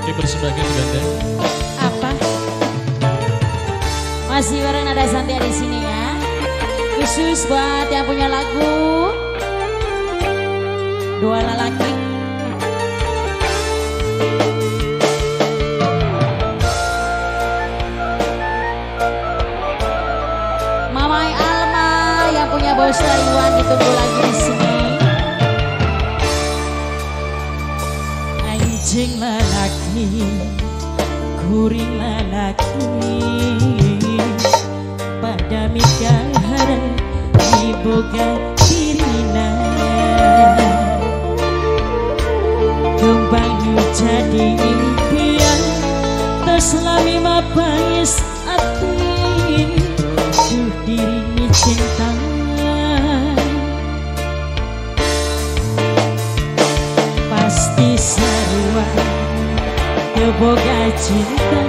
dipersembahkan Ganda. Apa? Masih bareng Nada Santia di sini ya. Khusus buat yang punya lagu Dua Lelaki. Mamai Alma yang punya bos Taiwan ditunggu lagi di sini. Anjing lelaki, kuring lelaki, pada mikaharan diboga dirina. Kembang jadi impian, terselami mapais hati, duh diri ni cinta. Pasti sarua keboga cinta,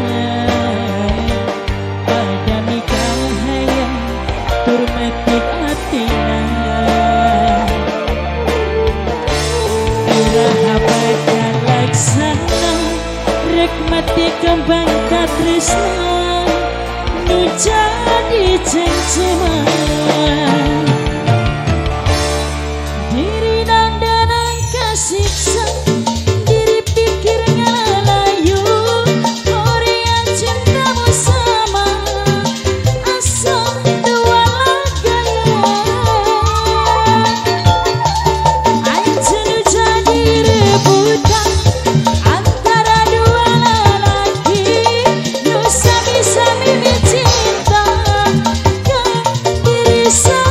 pada mikahayang turmetik hatina. Iraha bakal laksana rek mati kembang katresna nu jadi cengceman. Diri dandanang kasiksa, diri pikir ngalayu, orang cintamu sama asal dua laganya. Anjir jadi rebutan antara dua lelaki, nu sami-sami cinta ke diri sendiri.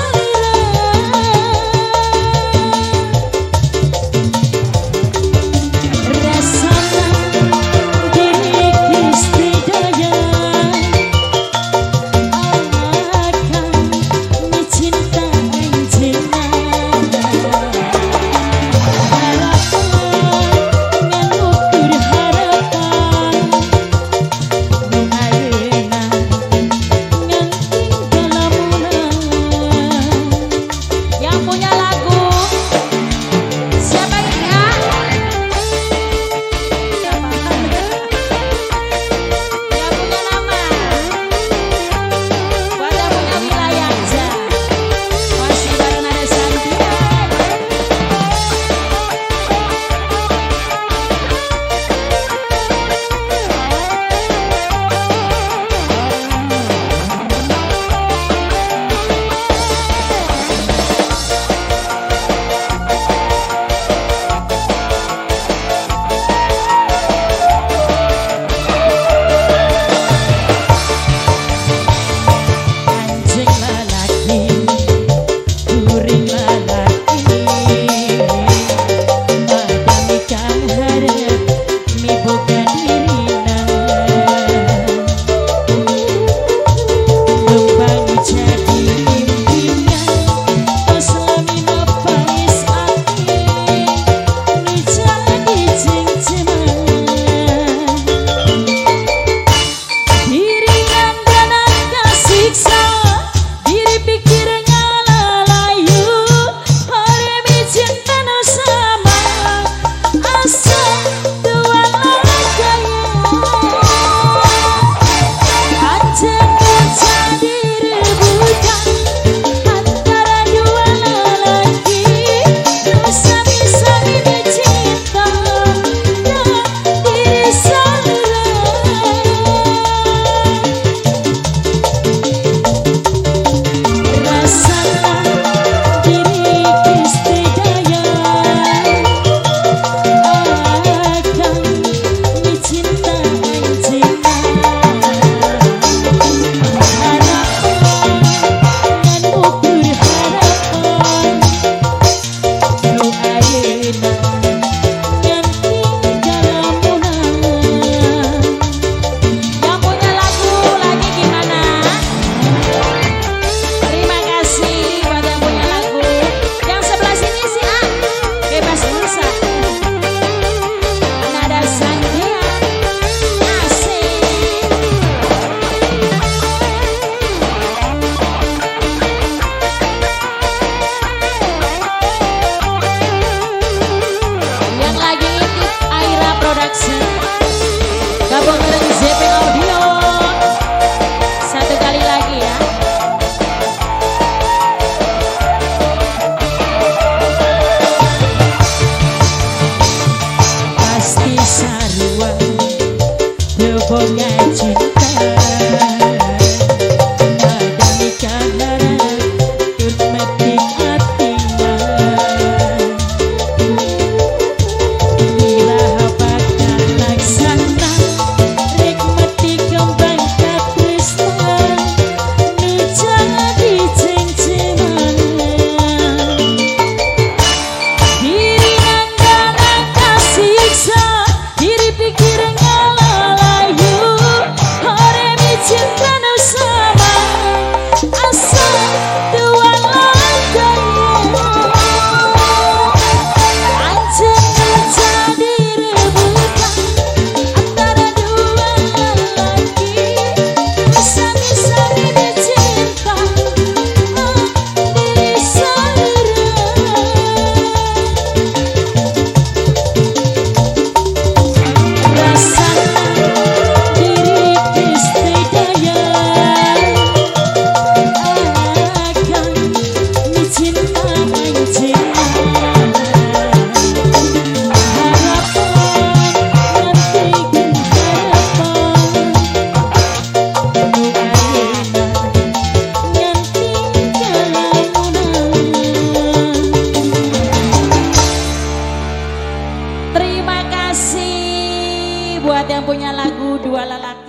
Terima kasih buat yang punya lagu Dua Lelaki.